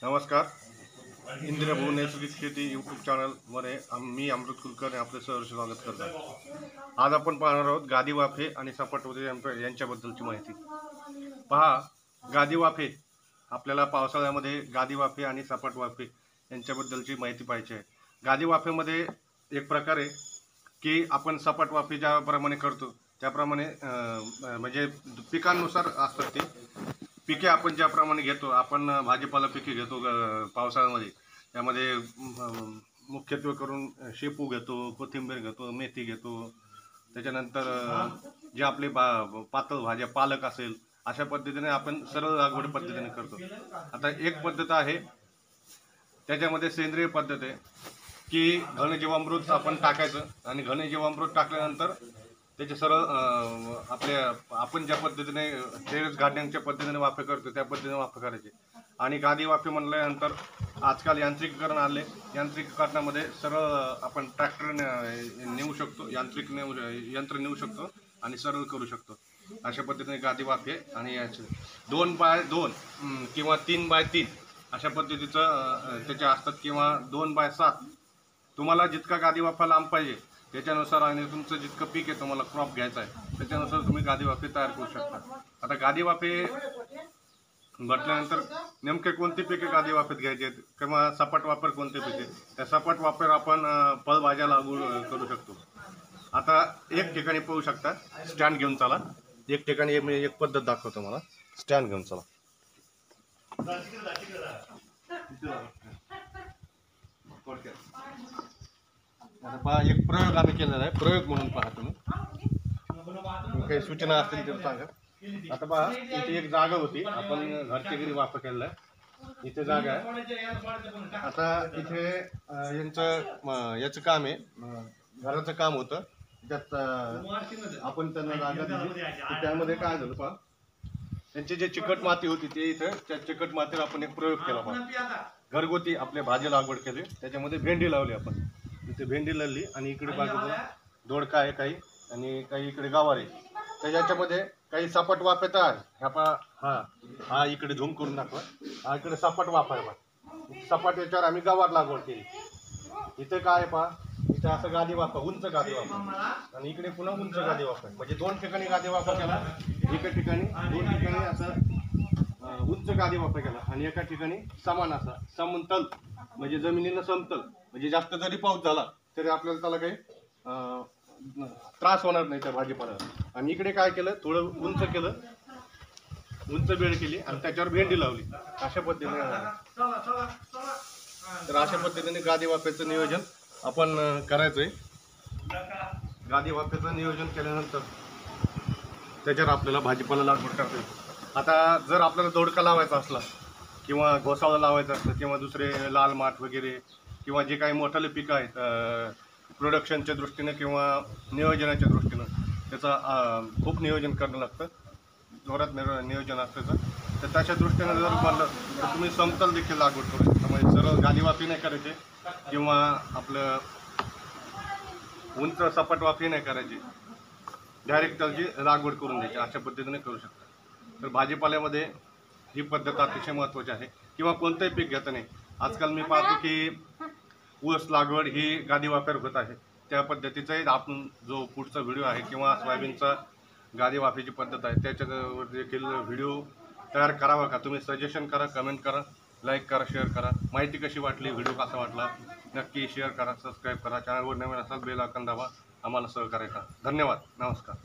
नमस्कार. इंद्रभू नैसर्गिक शेती यूट्यूब चॅनलमध्ये मी अमृत कुलकर्णी आपले सहर्ष स्वागत करतो. आज आपण पाहणार आहोत गादी वाफे आणि सपाट वाफे यांच्याबद्दलची माहिती. पहा, गादी वाफे आपल्याला पावसाळ्यामध्ये गादी वाफे आणि सपाट वाफे यांच्याबद्दलची माहिती पाहिजे आहे. गादी वाफेमध्ये एक प्रकारे की आपण सपाट वाफे ज्याप्रमाणे करतो त्याप्रमाणे म्हणजे पिकांनुसार असतात ते. पिके आपण ज्याप्रमाणे घेतो, आपण भाजीपाला पिके घेतो पावसाळ्यामध्ये, त्यामध्ये मुख्यत्वे करून शेपू घेतो, कोथिंबीर घेतो, मेथी घेतो, त्याच्यानंतर जे आपले पातळ भाज्या पालक असेल, अशा पद्धतीने आपण सरळ लागवड पद्धतीने करतो. आता एक पद्धत आहे त्याच्यामध्ये सेंद्रिय पद्धत आहे की घनजीवामृत आपण टाकायचं आणि घनजीवामृत टाकल्यानंतर त्याचे सरळ आपण ज्या पद्धतीने टेरेस गार्डनिंगच्या पद्धतीने वाफे करतो त्या पद्धतीने वाफे करायचे. आणि गादी वाफे म्हणल्यानंतर आजकाल यांत्रिकीकरण आले. यांत्रिकीकरणामध्ये सरळ आपण ट्रॅक्टर नेऊ शकतो, यंत्र नेऊ शकतो आणि सरळ करू शकतो. अशा पद्धतीने गादी वाफे आणि 2x2 किंवा 3x3 अशा पद्धतीचं त्याचे असतात, किंवा 2x7. तुम्हाला जितका गादी वाफा लांब पाहिजे त्याच्यानुसार आणि तुमचं जितकं पीक आहे, तुम्हाला क्रॉप घ्यायचा आहे त्याच्यानुसार तुम्ही गादी वाफे तयार करू शकता. आता गादी वाफे म्हटल्यानंतर नेमके कोणते पिके गादी वाफेत घ्यायचे किंवा सपाट वापर कोणते पिके, त्या सपाट वापर आपण फळभाज्या लागू करू शकतो. आता एक ठिकाणी पाहू शकता, स्टँड घेऊन चला. एक ठिकाणी मी एक पद्धत दाखवतो मला. स्टँड घेऊन चला. आता पहा, एक प्रयोग आम्ही केलेला आहे. प्रयोग म्हणून पहा तुम्ही, काही सूचना असतील तर सांगा. आता पहा, इथे एक जागा होती, आपण घरच्या घरी वापर केलेला आहे. इथे जागा आहे. आता इथे याचं काम आहे, घराचं काम होतं. त्यात आपण त्यांना जागा दिली. त्यामध्ये काय झालं पहा, त्यांची जे चिकट माती होती ते इथं, त्या चिकट मातीवर आपण एक प्रयोग केला. पहा, घरगुती आपले भाजी लागवड केली. त्याच्यामध्ये भेंडी लावली आपण. इथे भेंडी लावली आणि इकडे बाजूला दोडका आहे काही, आणि काही इकडे गवार आहे. त्याच्यामध्ये काही सपाट वाफे तयार. ह्या पहा, हा इकडे झूम करून दाखवा. हा इकडे सपाट वाफा आहे. सपाट याच्यावर आम्ही गवार लागवड केली. इथे काय आहे पहा, इथे असं गादी वाफा, उंच गादी वाफा, आणि इकडे पुन्हा उंच गादी वाफा. म्हणजे 2 ठिकाणी गादी वाफा केला. एका ठिकाणी 2 ठिकाणी असं उंच गादी वाफा केला आणि एका ठिकाणी समान असा समतल, म्हणजे जमिनीला समतल. म्हणजे जास्त जरी पाऊस झाला तरी आपल्याला त्याला काही त्रास होणार नाही त्या भाजीपाल्याला. आणि इकडे काय केलं, थोडं उंच केलं, उंच बेड केली आणि त्याच्यावर भेंडी लावली. अशा पद्धतीने तर अशा पद्धतीने गादी वाफ्याचं नियोजन आपण करायचंय. गादी वाफ्याचं नियोजन केल्यानंतर त्याच्यावर आपल्याला भाजीपाला लागवड करता येईल. आता जर आपल्याला दोडका लावायचा असला किंवा घोसाळा लावायचा असलं किंवा दुसरे लाल माठ वगैरे किंवा जे काही मोठाले पिकं आहेत, प्रोडक्शनच्या दृष्टीनं किंवा नियोजनाच्या दृष्टीनं त्याचा खूप नियोजन करणं लागतं, जोरात नियोजन असतं. तर त्याच्या दृष्टीनं जर म्हणलं तर तुम्ही समतल देखील लागवड करू शकता. म्हणजे सरळ गादी वाफी नाही करायची किंवा आपलं उंच सपाट वाफी नाही करायची, डायरेक्ट त्याची लागवड करून द्यायची. अशा पद्धतीने करू शकता. तर भाजीपाल्यामध्ये ही पद्धत अतिशय महत्त्वाची आहे. किंवा कोणतंही पीक घेता नाही, आजकाल मी पाहतो की ऊस लागवड ही गादी वाफ्यावर होत आहे. त्या पद्धतीचाही आपण जो पुढचा व्हिडिओ आहे किंवा सोयाबीनचा गादी वाफेची पद्धत आहे त्याच्यावर देखील व्हिडिओ तयार करावा का, तुम्ही सजेशन करा, कमेंट करा, लाईक करा, शेअर करा. माहिती कशी वाटली, व्हिडिओ कसा वाटला नक्की शेअर करा, सबस्क्राईब करा. चॅनलवर नवीन असाल बेल आयकॉन दाबा, आम्हाला सहकार्य करा. धन्यवाद. नमस्कार.